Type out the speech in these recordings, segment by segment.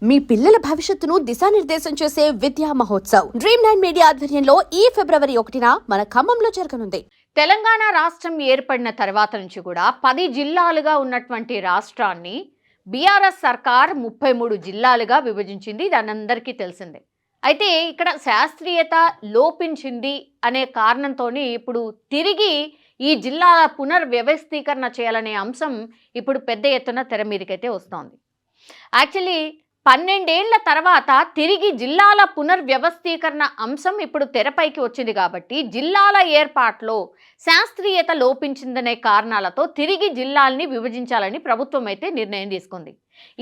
మీ పిల్లల భవిష్యత్తును దిశానిర్దేశం చేసే విద్యా మహోత్సవ్ డ్రీమ్9 మీడియా ఆధ్వర్యంలో ఈ ఫిబ్రవరి 1న మన ఖమ్మంలో జరగనుంది. తెలంగాణ రాష్ట్రం ఏర్పడిన తర్వాత నుంచి కూడా 10 జిల్లాలుగా ఉన్నటువంటి రాష్ట్రాన్ని బీఆర్ఎస్ సర్కార్ 33 జిల్లాలుగా విభజించింది. ఇది అందరికీ తెలిసిందే. అయితే ఇక్కడ శాస్త్రీయత లోపించింది అనే కారణంతోనే ఇప్పుడు తిరిగి ఈ జిల్లాల పునర్వ్యవస్థీకరణ చేయాలనే అంశం ఇప్పుడు పెద్ద ఎత్తున తెర మీదకైతే వస్తోంది. యాక్చువల్లీ 12 ఏళ్ల తర్వాత తిరిగి జిల్లాల పునర్వ్యవస్థీకరణ అంశం ఇప్పుడు తెరపైకి వచ్చింది కాబట్టి జిల్లాల ఏర్పాటులో శాస్త్రీయత లోపించిందనే కారణాలతో తిరిగి జిల్లాల్ని విభజించాలని ప్రభుత్వం అయితే నిర్ణయం తీసుకుంది.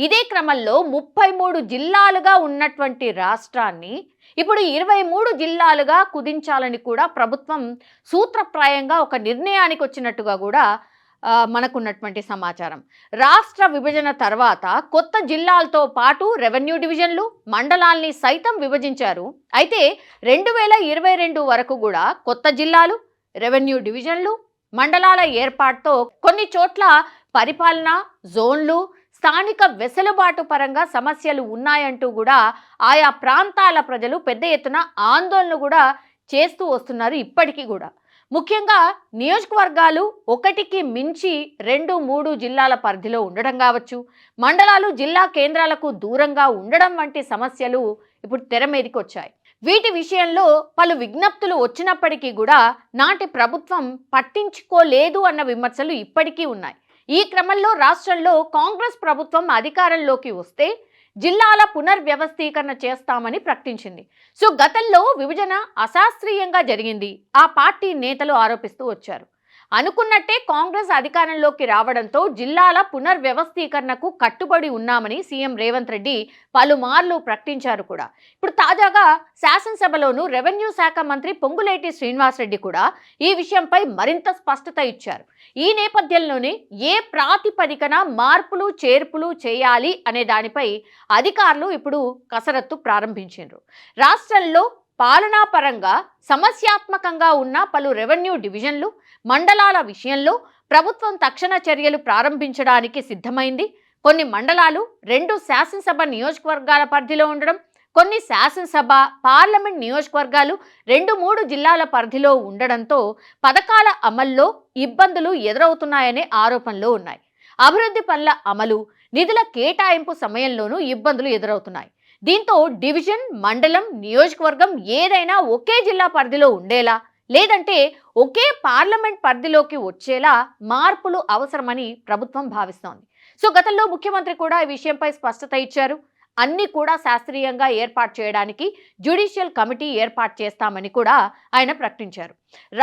ఇదే క్రమంలో 33 జిల్లాలుగా ఉన్నటువంటి రాష్ట్రాన్ని ఇప్పుడు 23 జిల్లాలుగా కుదించాలని కూడా ప్రభుత్వం సూత్రప్రాయంగా ఒక నిర్ణయానికి వచ్చినట్టుగా కూడా మనకున్నటువంటి సమాచారం. రాష్ట్ర విభజన తర్వాత కొత్త జిల్లాలతో పాటు రెవెన్యూ డివిజన్లు, మండలాల్ని సైతం విభజించారు. అయితే 2022 వరకు కూడా కొత్త జిల్లాలు, రెవెన్యూ డివిజన్లు, మండలాల ఏర్పాటుతో కొన్ని చోట్ల పరిపాలన జోన్లు, స్థానిక వెసులుబాటు పరంగా సమస్యలు ఉన్నాయంటూ కూడా ఆయా ప్రాంతాల ప్రజలు పెద్ద ఎత్తున ఆందోళన కూడా చేస్తూ వస్తున్నారు. ఇప్పటికీ కూడా ముఖ్యంగా నియోజకవర్గాలు ఒకటికి మించి 2-3 జిల్లాల పరిధిలో ఉండడం కావచ్చు, మండలాలు జిల్లా కేంద్రాలకు దూరంగా ఉండడం వంటి సమస్యలు ఇప్పుడు తెర మీదకి వచ్చాయి. వీటి విషయంలో పలు విజ్ఞప్తులు వచ్చినప్పటికీ కూడా నాటి ప్రభుత్వం పట్టించుకోలేదు అన్న విమర్శలు ఇప్పటికీ ఉన్నాయి. ఈ క్రమంలో రాష్ట్రంలో కాంగ్రెస్ ప్రభుత్వం అధికారంలోకి వస్తే జిల్లాల పునర్వ్యవస్థీకరణ చేస్తామని ప్రకటించింది. సో గతంలో విభజన అశాస్త్రీయంగా జరిగింది ఆ పార్టీ నేతలు ఆరోపిస్తూ వచ్చారు. అనుకున్నట్టే కాంగ్రెస్ అధికారంలోకి రావడంతో జిల్లాల పునర్వ్యవస్థీకరణకు కట్టుబడి ఉన్నామని సీఎం రేవంత్ రెడ్డి పలుమార్లు ప్రకటించారు కూడా. ఇప్పుడు తాజాగా శాసనసభలోనూ రెవెన్యూ శాఖ మంత్రి పొంగులేటి శ్రీనివాసరెడ్డి కూడా ఈ విషయంపై మరింత స్పష్టత ఇచ్చారు. ఈ నేపథ్యంలోనే ఏ ప్రాతిపదికన మార్పులు చేర్పులు చేయాలి అనే దానిపై అధికారులు ఇప్పుడు కసరత్తు ప్రారంభించారు. రాష్ట్రంలో పాలనాపరంగా సమస్యాత్మకంగా ఉన్న పలు రెవెన్యూ డివిజన్లు, మండలాల విషయంలో ప్రభుత్వం తక్షణ చర్యలు ప్రారంభించడానికి సిద్ధమైంది. కొన్ని మండలాలు 2 శాసనసభ నియోజకవర్గాల పరిధిలో ఉండడం, కొన్ని శాసనసభ పార్లమెంట్ నియోజకవర్గాలు 2-3 జిల్లాల పరిధిలో ఉండడంతో పథకాల అమల్లో ఇబ్బందులు ఎదురవుతున్నాయనే ఆరోపణలు ఉన్నాయి. అభివృద్ధి పనుల అమలు, నిధుల కేటాయింపు సమయంలోనూ ఇబ్బందులు ఎదురవుతున్నాయి. దీంతో డివిజన్, మండలం, నియోజకవర్గం ఏదైనా ఒకే జిల్లా పరిధిలో ఉండేలా, లేదంటే ఒకే పార్లమెంట్ పరిధిలోకి వచ్చేలా మార్పులు అవసరమని ప్రభుత్వం భావిస్తోంది. సో గతంలో ముఖ్యమంత్రి కూడా ఈ విషయంపై స్పష్టత ఇచ్చారు. అన్ని కూడా శాస్త్రీయంగా ఏర్పాటు చేయడానికి జ్యుడిషియల్ కమిటీ ఏర్పాటు చేస్తామని కూడా ఆయన ప్రకటించారు.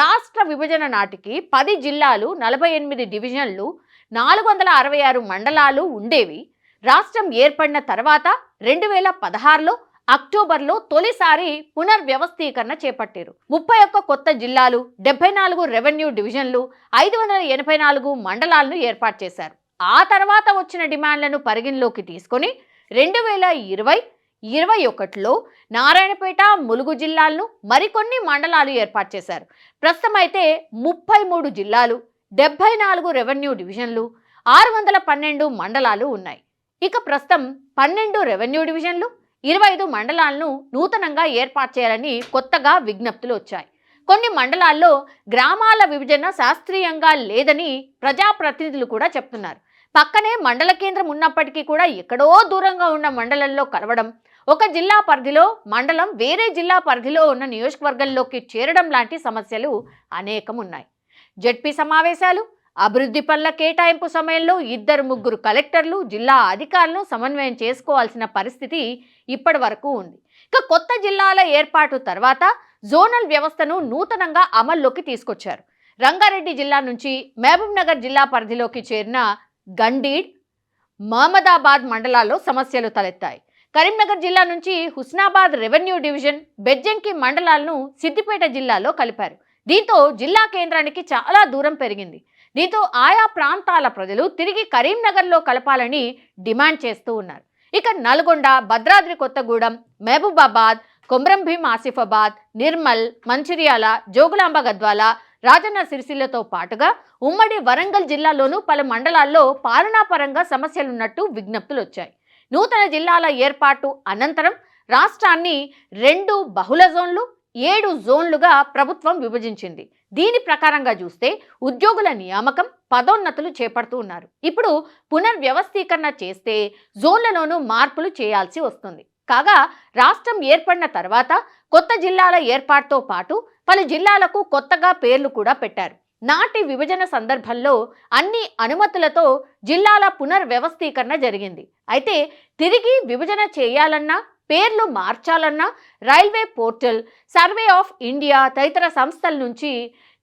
రాష్ట్ర విభజన నాటికి 10 జిల్లాలు, 48 డివిజన్లు, 466 మండలాలు ఉండేవి. రాష్ట్రం ఏర్పడిన తర్వాత 2016లో అక్టోబర్లో తొలిసారి పునర్వ్యవస్థీకరణ చేపట్టారు. 31 కొత్త జిల్లాలు, 74 రెవెన్యూ డివిజన్లు, 584 మండలాలను ఏర్పాటు చేశారు. ఆ తర్వాత వచ్చిన డిమాండ్లను పరిగణలోకి తీసుకొని 2020-21లో నారాయణపేట, ములుగు జిల్లాలను, మరికొన్ని మండలాలు ఏర్పాటు చేశారు. ప్రస్తుతం అయితే 33 జిల్లాలు, 74 రెవెన్యూ డివిజన్లు, 612 మండలాలు ఉన్నాయి. ఇక ప్రస్తుతం 12 రెవెన్యూ డివిజన్లు, 25 మండలాలను నూతనంగా ఏర్పాటు చేయాలని కొత్తగా విజ్ఞప్తులు వచ్చాయి. కొన్ని మండలాల్లో గ్రామాల విభజన శాస్త్రీయంగా లేదని ప్రజాప్రతినిధులు కూడా చెప్తున్నారు. పక్కనే మండల కేంద్రం ఉన్నప్పటికీ కూడా ఎక్కడో దూరంగా ఉన్న మండలంలో కలవడం, ఒక జిల్లా పరిధిలో మండలం వేరే జిల్లా పరిధిలో ఉన్న నియోజకవర్గంలోకి చేరడం లాంటి సమస్యలు అనేకం ఉన్నాయి. జడ్పీ సమావేశాలు, అభివృద్ధి పనుల కేటాయింపు సమయంలో 2-3 కలెక్టర్లు, జిల్లా అధికారులను సమన్వయం చేసుకోవాల్సిన పరిస్థితి ఇప్పటి వరకు ఉంది. ఇక కొత్త జిల్లాల ఏర్పాటు తర్వాత జోనల్ వ్యవస్థను నూతనంగా అమల్లోకి తీసుకొచ్చారు. రంగారెడ్డి జిల్లా నుంచి మహబూబ్ నగర్ జిల్లా పరిధిలోకి చేరిన గండీడ్, మహమ్మదాబాద్ మండలాల్లో సమస్యలు తలెత్తాయి. కరీంనగర్ జిల్లా నుంచి హుస్నాబాద్ రెవెన్యూ డివిజన్, బెజ్జంకి మండలాలను సిద్దిపేట జిల్లాలో కలిపారు. దీంతో జిల్లా కేంద్రానికి చాలా దూరం పెరిగింది. దీంతో ఆయా ప్రాంతాల ప్రజలు తిరిగి కరీంనగర్లో కలపాలని డిమాండ్ చేస్తూ ఉన్నారు. ఇక నల్గొండ, భద్రాద్రి కొత్తగూడెం, మహబూబాబాద్, కొమ్రంభీం ఆసిఫాబాద్, నిర్మల్, మంచిర్యాల, జోగులాంబ గద్వాల, రాజన్న సిరిసిల్లతో పాటుగా ఉమ్మడి వరంగల్ జిల్లాలోనూ పలు మండలాల్లో పాలనాపరంగా సమస్యలున్నట్టు విజ్ఞప్తులు వచ్చాయి. నూతన జిల్లాల ఏర్పాటు అనంతరం రాష్ట్రాన్ని 2 బహుళ జోన్లు 7 జోన్లుగా ప్రభుత్వం విభజించింది. దీని ప్రకారంగా చూస్తే ఉద్యోగుల నియామకం, పదోన్నతులు చేపడుతూ ఉన్నారు. ఇప్పుడు పునర్వ్యవస్థీకరణ చేస్తే జోన్లలోనూ మార్పులు చేయాల్సి వస్తుంది. కాగా రాష్ట్రం ఏర్పడిన తర్వాత కొత్త జిల్లాల ఏర్పాటుతో పాటు పలు జిల్లాలకు కొత్తగా పేర్లు కూడా పెట్టారు. నాటి విభజన సందర్భంలో అన్ని అనుమతులతో జిల్లాల పునర్వ్యవస్థీకరణ జరిగింది. అయితే తిరిగి విభజన చేయాలన్నా, పేర్లు మార్చాలన్నా railway portal, survey of India తదితర సంస్థల నుంచి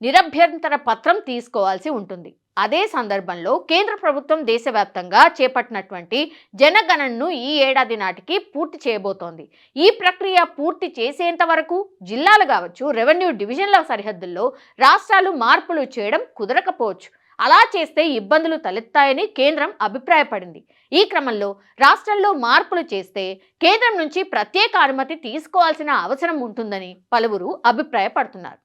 నిరభ్యంతర పత్రం తీసుకోవాల్సి ఉంటుంది. అదే సందర్భంలో కేంద్ర ప్రభుత్వం దేశవ్యాప్తంగా చేపట్టినటువంటి జనగణనను ఈ ఏడాది నాటికి పూర్తి చేయబోతోంది. ఈ ప్రక్రియ పూర్తి చేసేంత వరకు జిల్లాలు కావచ్చు, రెవెన్యూ డివిజన్ల సరిహద్దుల్లో రాష్ట్రాలు మార్పులు చేయడం కుదరకపోవచ్చు. అలా చేస్తే ఇబ్బందులు తలెత్తాయని కేంద్రం అభిప్రాయపడింది. ఈ క్రమంలో రాష్ట్రంలో మార్పులు చేస్తే కేంద్రం నుంచి ప్రత్యేక అనుమతి తీసుకోవాల్సిన అవసరం ఉంటుందని పలువురు అభిప్రాయపడుతున్నారు.